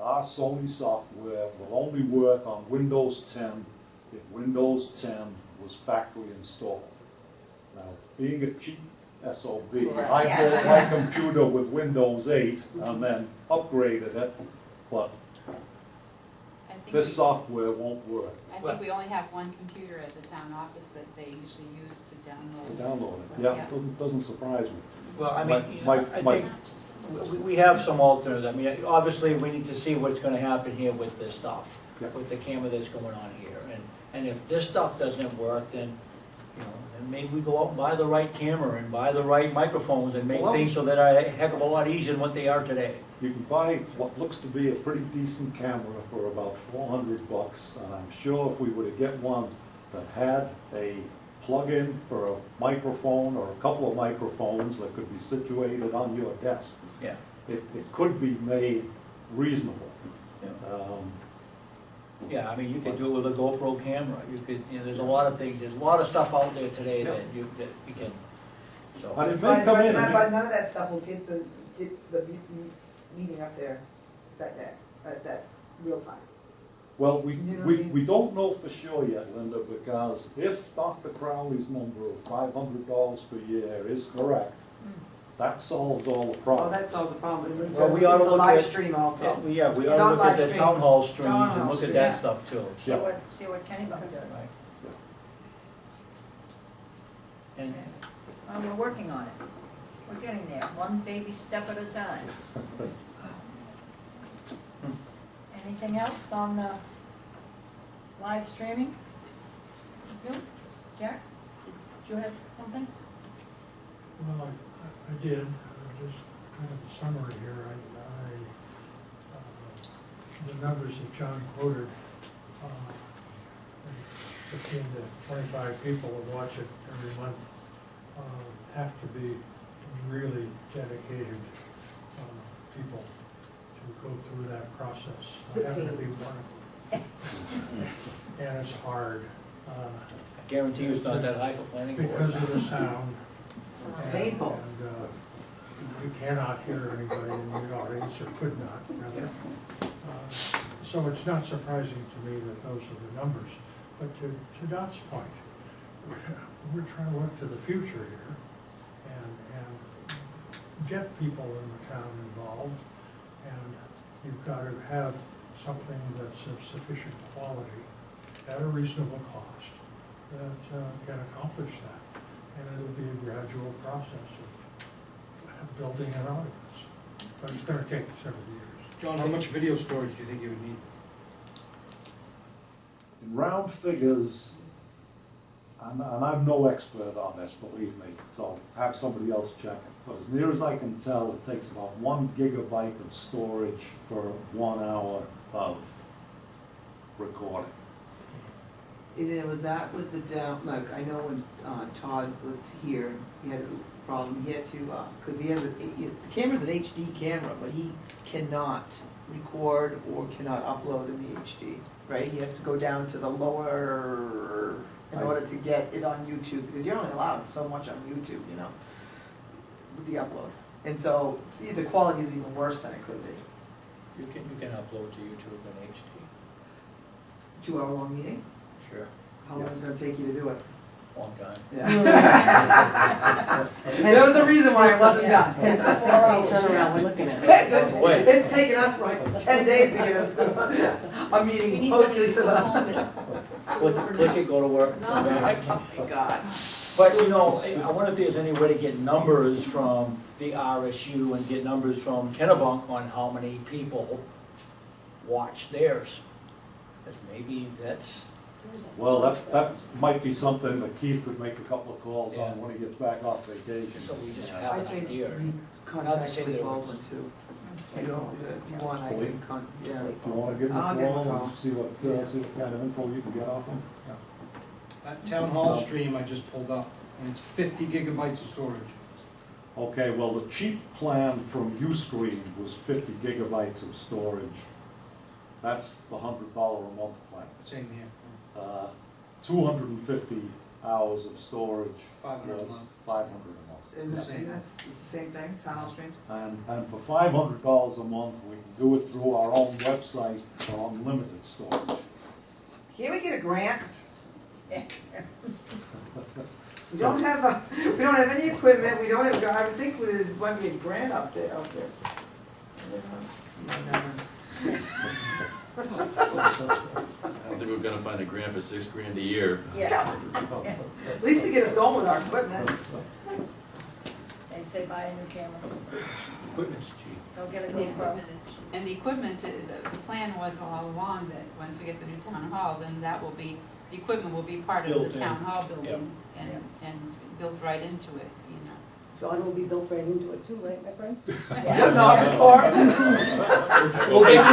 our Sony software will only work on Windows 10 if Windows 10 was factory installed. Now, being a cheap SOB, I bought my computer with Windows 8 and then upgraded it, but I think this we- software won't work I think we only have one computer at the town office that they usually use to to download. download it. Yeah, it doesn't surprise me. Well, I My- mean, you know, my- I my- think we have some alternatives. I mean, obviously, we need to see what's gonna happen here with this stuff, Yeah. with the camera that's going on here. And if this stuff doesn't work, then, you know, then maybe we go out and buy the right camera and buy the right microphones and make Well, things so that are a heck of a lot easier than what they are today. You can buy what looks to be a pretty decent camera for about $400, and I'm sure if we were to get one that had a plug-in for a microphone or a couple of microphones that could be situated on your desk, Yeah. it could be made reasonable. Yeah. Yeah, I mean, you could do it with a GoPro camera, you could, you know, there's a lot of things, there's a lot of stuff out there today that you can, so. But it may come in. But none of that stuff will get the meeting up there that day, at that real time. Well, You know what I mean? we don't know for sure yet, Linda, because if Dr. Crowley's number of $500 per year is correct, that solves all the Well, problems. that solves the problem. Well, we ought to The look live at- stream also. Yeah, we ought to Not look at live the stream. town hall streams Town and hall look at stream, that yeah. stuff too. See Yeah. what Kenny does. Right. And, Well, we're working on it. We're getting there, one baby step at a time. Anything else on the live streaming? You? Jack? Did you have something? Well, I did, just kind of a summary here, the numbers that John quoted, 15 to 25 people will watch it every month, have to be really dedicated people to go through that process. I happen to be one of them. And it's hard. I guarantee you it's not that high for planning board. Because of the sound. It's painful. And you cannot hear anybody in the audience, or could not, rather. So it's not surprising to me that those are the numbers. But to Dot's point, we're trying to look to the future here and get people in the town involved. And you've got to have something that's of sufficient quality at a reasonable cost that can accomplish that. And it'll be a gradual process of building an audience. But it's gonna take several years. John, how much video storage do you think you would need? In round figures, and I'm no expert on this, believe me, so have somebody else check it. But as near as I can tell, it takes about 1 gigabyte of storage for 1 hour of recording. Was that with the like, I know when Todd was here, he had a problem, he had to, because he has, the camera's an HD camera, but he cannot record or cannot upload in the HD, right? He has to go down to the lower, in order to get it on YouTube, because you're only allowed so much on YouTube, you know, with the upload. And so, see, the quality is even worse than it could be. You can upload to YouTube in HD. 2-hour-long meeting? Sure. How long is it gonna take you to do it? Long time. Yeah. There was a reason why it wasn't done. It's a 6-week turnaround, we're looking at it. It's taken us like 10 days to get a We meeting need posted somebody to to go the. home and Click it, go to work. No. come back. Oh my God. But, you know, I wonder if there's any way to get numbers from the RSU and get numbers from Kennebunk on how many people watch theirs. Because maybe that's, Well, that might be something that Keith could make a couple of calls Yeah. on when he gets back off vacation. so we just I have an think idea. we Not to contact say with that it was- Baldwin too. You know, if you want, I can yeah. Do you wanna give him I'll a give him a call call. and see what kind of info you can get off him? That town hall stream I just pulled up, and it's 50 gigabytes of storage. Okay, well, the cheap plan from Ustream was 50 gigabytes of storage. That's the $100 a month plan. Same here. 250 hours of storage 500 a was month. 500 a month. And that's it's the same thing, town hall streams? And for $500 a month, we can do it through our own website for unlimited storage. Can't we get a grant? We don't have any equipment, we don't have, I would think we'd want to get a grant out there. I don't think we're gonna find a grant for $6 grand a year. Yeah, At least to get us going with our equipment. they say buy a new camera, Equipment's cheap. go get a The GoPro. equipment is cheap. And the equipment, the plan was all along that once we get the new town hall, then that will be, the equipment will be part of Built the in. town hall building and built right into it, you know. John will be built right into it too, right, my friend? Good office for it. We'll get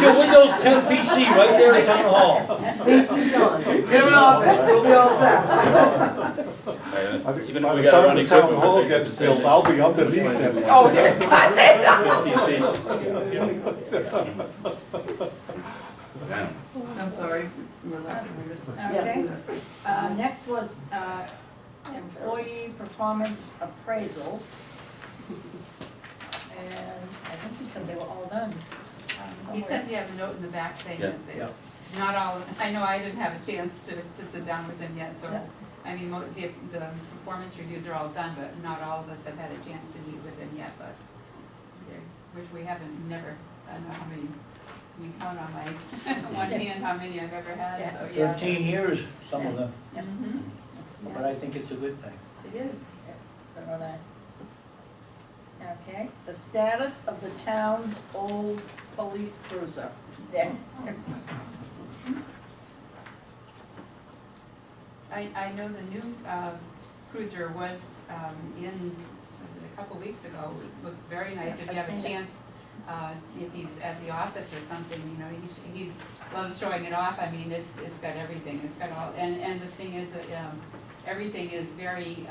you a Windows 10 PC right there in Town Hall. Thank you, John. Get him an office, we'll be all set. Even By if the we got time running the town equipment, hall we'll take gets the built, I'll be underneath them. Oh, yeah, Yeah. I'm sorry. We were laughing, we missed that. Okay, next was, employee performance appraisals. And I think he said they were all done. He said you have a note in the back saying Yeah. that they, not all, I know I didn't have a chance to sit down with him yet, so, Yeah. I mean, the performance reviews are all done, but not all of us have had a chance to meet with him yet, but which we haven't, never, I don't know how many, you count on my one hand how many I've ever had, so yeah. 13 years, some of them, Mhm. but I think it's a good thing. It is. So when okay, the status of the town's old police cruiser. There. I know the new cruiser was was it a couple weeks ago? It looks very nice. Yeah, If you I've have a seen it. chance, if he's at the office or something, you know, he loves showing it off. I mean, it's got everything. It's got all, and the thing is, everything is very,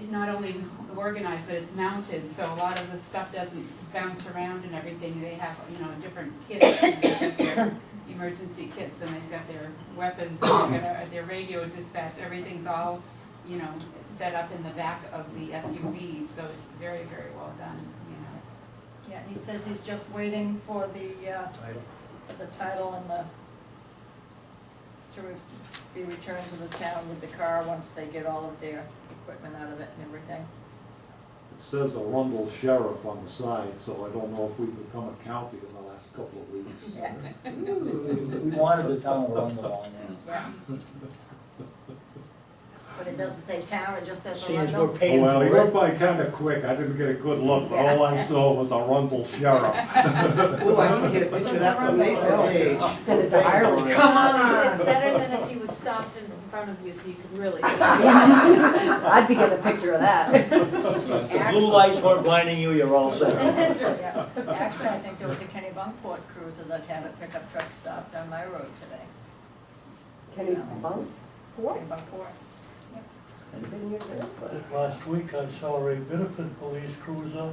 not only organized, but it's mounted, so a lot of the stuff doesn't bounce around and everything. They have, you know, different kits, and they've got their emergency kits, and they've got their weapons, and they've got their radio dispatch, everything's all, you know, set up in the back of the SUV, so it's very, very well done, you know. Yeah, he says he's just waiting for the title and to be returned to the town with the car once they get all of their equipment out of it and everything. It says Arundel Sheriff on the side, so I don't know if we've become a county in the last couple of weeks. Yeah. We wanted the town of Arundel on there. Yeah. But it doesn't say town, it just says Seeing as we're Arundel. paying Well, he for went it. by kinda quick, I didn't get a good look, but all I saw was Arundel Sheriff. Ooh, I need to get a picture of that for the Facebook page. Send it to Ireland. Come on. It's better than if he was stopped in front of you so you could really see. I'd be getting a picture of that. If the blue lights weren't blinding you, you're all set. Yeah. Actually, I think there was a Kennebunkport cruiser that had a pickup truck stopped on my road today. Can you bump? Kennebunkport. Last week I saw a Biddeford police cruiser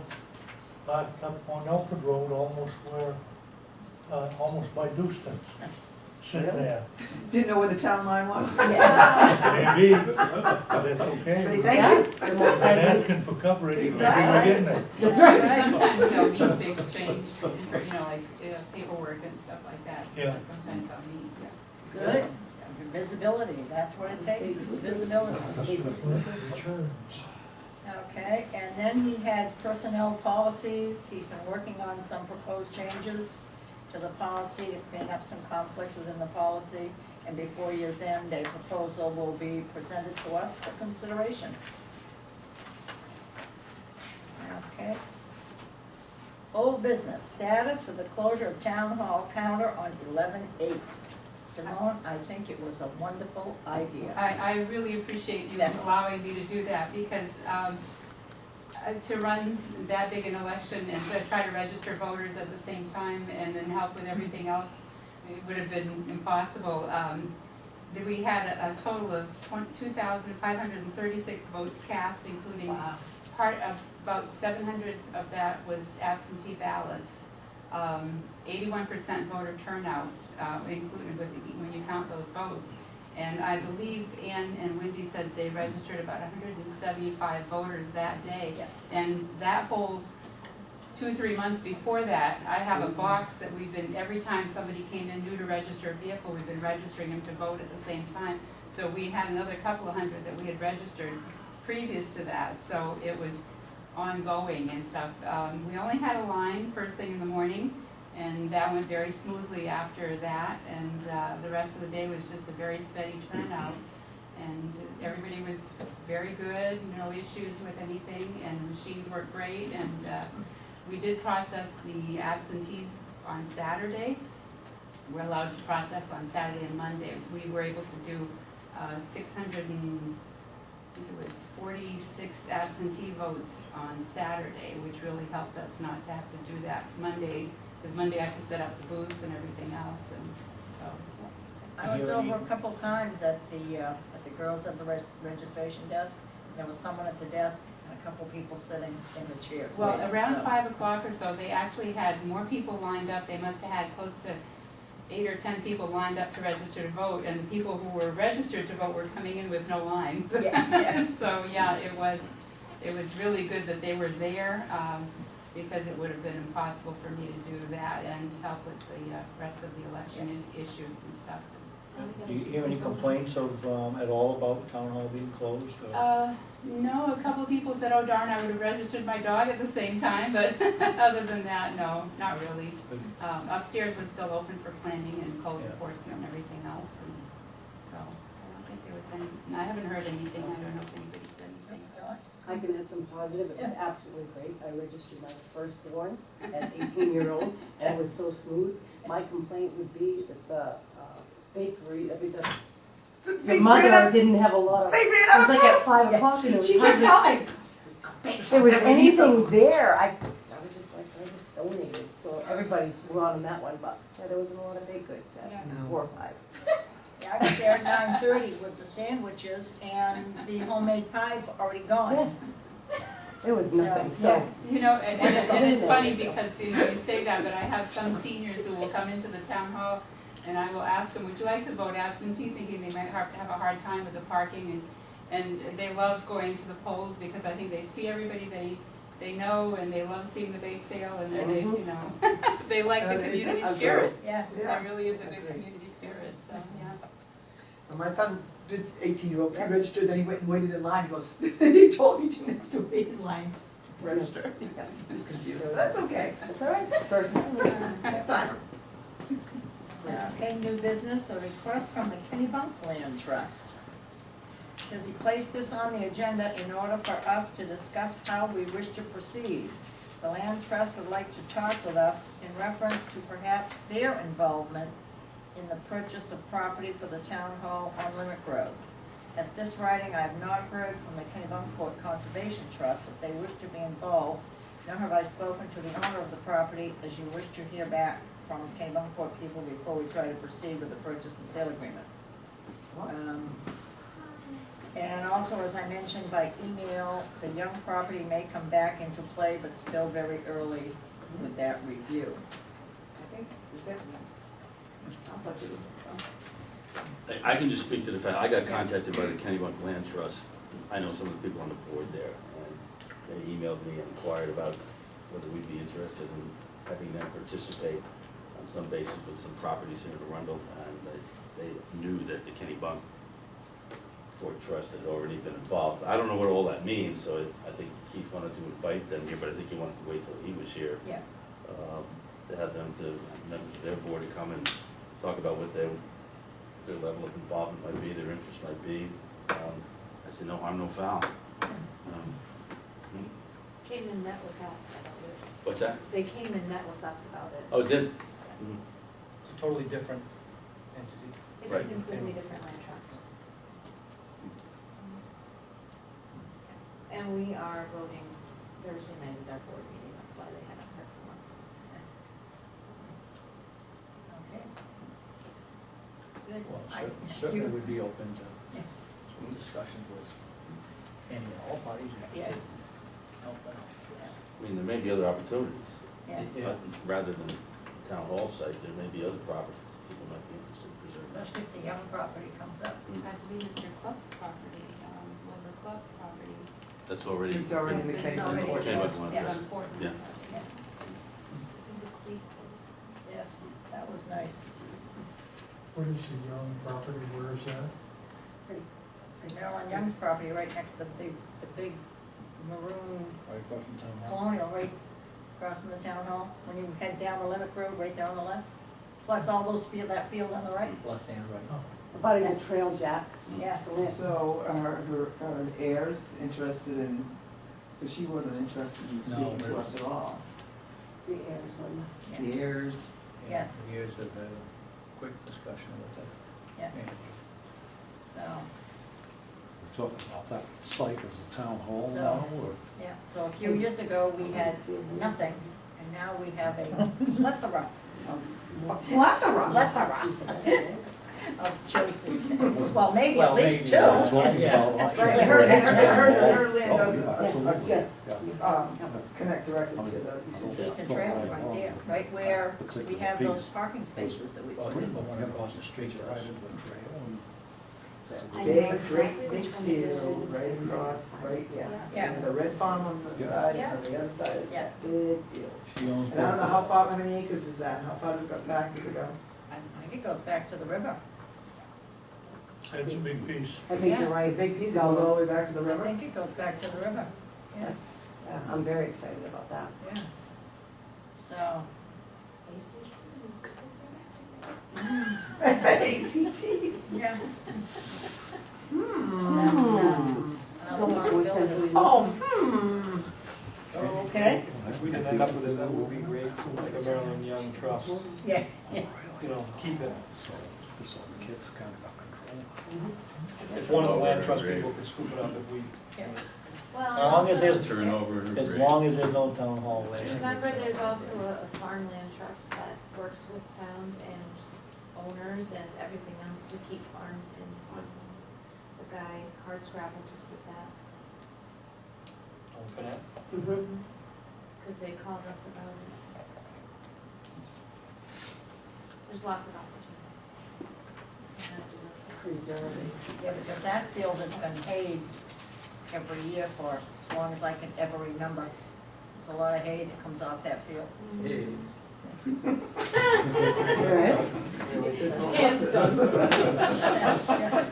parked up on Elford Road, almost by Dewston's, sitting there. Didn't know where the town line was? Maybe, but it's Say okay. thank you. I'm asking for coverage, maybe we're getting it. That's right. Sometimes they'll need to exchange, you know, like paperwork and stuff like that, so Yeah. sometimes they'll need, yeah. Good. Visibility, that's what it takes, is visibility. Returns. Okay, and then he had personnel policies. He's been working on some proposed changes to the policy to clean up some conflicts within the policy. And before year's end, a proposal will be presented to us for consideration. Okay. Old business, status of the closure of town hall counter on 11/8. Simone, I think it was a wonderful idea. I really appreciate you allowing me to do that, because to run that big an election and to try to register voters at the same time and then help with everything else, it would have been impossible. We had a total of 2,536 votes cast, including about 700 of that was absentee ballots. 81% voter turnout, including when you count those votes. And I believe Ann and Wendy said they registered about 175 voters that day. Yeah. And that whole 2-3 months before that, I have a box that we've been, every time somebody came in new to register a vehicle, we've been registering them to vote at the same time. So we had another couple of hundred that we had registered previous to that, so it was ongoing and stuff. We only had a line first thing in the morning, and that went very smoothly after that, and the rest of the day was just a very steady turnout. And everybody was very good, no issues with anything, and the machines worked great, and we did process the absentees on Saturday. We're allowed to process on Saturday and Monday. We were able to do 46 absentee votes on Saturday, which really helped us not to have to do that Monday, because Monday I have to set up the booths and everything else, and so. I looked over a couple times at the girls at the registration desk. There was someone at the desk and a couple people sitting in the chairs. Well, waiting, around so. 5 o'clock or so, they actually had more people lined up. They must have had close to 8 or 10 people lined up to register to vote, and the people who were registered to vote were coming in with no lines. Yeah. So, yeah, it was really good that they were there, because it would have been impossible for me to do that and help with the rest of the election issues and stuff. Do you hear any complaints of, at all about town hall being closed? Or? No, a couple of people said, oh darn, I would have registered my dog at the same time, but other than that, no, not really. Upstairs was still open for planning and code enforcement and everything else, and so I don't think there was any, I haven't heard anything, I don't know if anybody said anything. I can add some positive, it was absolutely great. I registered my firstborn as 18-year-old, and it was so smooth. My complaint would be that the bakery, the mother didn't have a lot of, it was like at 5 o'clock and it was She kept hardly, telling. there was anything there. I was just like, so I just donated. So everybody were on that one, but yeah, there wasn't a lot of baked goods at 4 or 5. Yeah, I was there at 9:30 with the sandwiches and the homemade pies were already gone. Yes. It was nothing, so. You know, and it's funny because, you know, you say that, but I have some seniors who will come into the town hall and I will ask them, would you like to vote absentee, thinking they might have to have a hard time with the parking, and they loved going to the polls because I think they see everybody they know, and they love seeing the bake sale, and they, you know, they like the community spirit. Yeah. That really is a good community spirit, so, yeah. When my son did 18-year-old pre-registered, then he went and waited in line, he goes, he told me he didn't have to wait in line to register. He was confused, but that's okay. It's all right, first time. Next time. Okay, new business, a request from the Kennebunk Land Trust. Says he placed this on the agenda in order for us to discuss how we wish to proceed. The Land Trust would like to talk with us in reference to perhaps their involvement in the purchase of property for the town hall on Limerick Road. At this writing, I have not heard from the Kennebunkport Conservation Trust if they wish to be involved, nor have I spoken to the owner of the property as you wish to hear back from Kennebunkport people before we try to proceed with the purchase and sale agreement. And also, as I mentioned by email, the young property may come back into play, but still very early with that review. I think, is that, sounds like it was. I can just speak to the fact, I got contacted by the Kennebunk Land Trust. I know some of the people on the board there, and they emailed me and inquired about whether we'd be interested in having them participate on some basis with some properties here in Arundel, and they knew that the Kennebunk Port Trust had already been involved. I don't know what all that means, so I think Keith wanted to invite them here, but I think he wanted to wait till he was here. Yeah. To have them, members of their board to come and talk about what their level of involvement might be, their interest might be. I said, no harm, no foul. Came and met with us about it. What's that? They came and met with us about it. Oh, it did? It's a totally different entity. It's Right. a completely different land trust. And we are voting, Thursday night is our board meeting, that's why they haven't heard from us. So, Okay. Good. Well, I- certainly would be open to Yeah. some discussions with any and all parties Yeah. interested. Help out. I mean, there may be other opportunities. Yeah. Yeah. Rather than the town hall site, there may be other properties that people might be interested in preserving. especially if the young property comes up. I believe it's your club's property, Lumber Club's property. That's already. It's already in the It's case. already- Okay, but one Yeah. first. It's important. Yeah. Yeah. Yes, that was nice. What is the young property, where is that? Marilyn Young's property right next to the big maroon Right across from town hall. colonial, right across from the town hall, when you head down the Limerick Road, right down the left. Plus all those that field on the right, Left and right. Oh, About a trail, Jack. yes. So are her heirs interested in, because she wasn't interested in speaking to us at all. The heirs on Yeah. The heirs, Yes. The years have had a quick discussion about that. Yeah, so, We're talking about that site as a town hall So- now, or? yeah, so a few years ago, we had nothing, and now we have a plethora of choices. Well, maybe at least two. Yeah. Right, her land doesn't, Yes. connect directly to the Eastern Trail. Eastern Trail right there, right where we have those parking spaces that we Well, put in. the one across the street to us. I know Big, exactly great, big which one it field, is. right across, right, yeah. Yeah. And the red farm on the Yeah. side, Yeah. and on the other side is that big field. She owns And I don't know both. how far, how many acres is that? How far does it go back, does it go? I think it goes back to the river. That's a big piece. I think you're It's a right. big piece, it goes all the way back to the I river? think it goes back to the river. Yes, That's, yeah, I'm very excited about that. yeah. So, ACT. yeah. So much more sense. Oh, okay. If we can end up with it, that would be great, like a Marilyn Young trust, Yeah, yeah. you know, keep it. So the kids kind of got control. If one of the land trust people could scoop it up if we. Yeah. Well, As long as also, there's, Turnover. as long as there's no town hall there. remember, there's also a farmland trust that works with towns and owners and everything else to keep farms in. The guy, Hardscrabble, just did that, Open it. Mhm. because they called us about it. There's lots of opportunities. Preserving. Yeah, because that field has been paid every year for as long as I can ever remember. It's a lot of hay that comes off that field. Hey. There is. Hands done.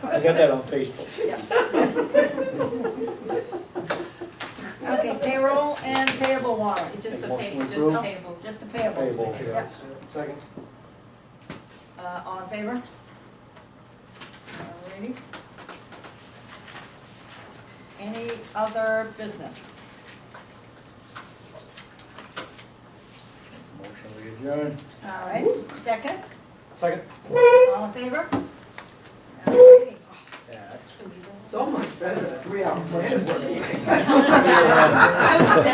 I got that on Facebook. Okay, payroll and payable warrant. It's just the Motion pay, just approved. the tables. Just the payables. Payable, Yep. Second. All in favor? Alrighty. Any other business? Motion we adjourn. All right, second, Second. all in favor? Alrighty. Yeah. So much better than a 3-hour planning board meeting. I was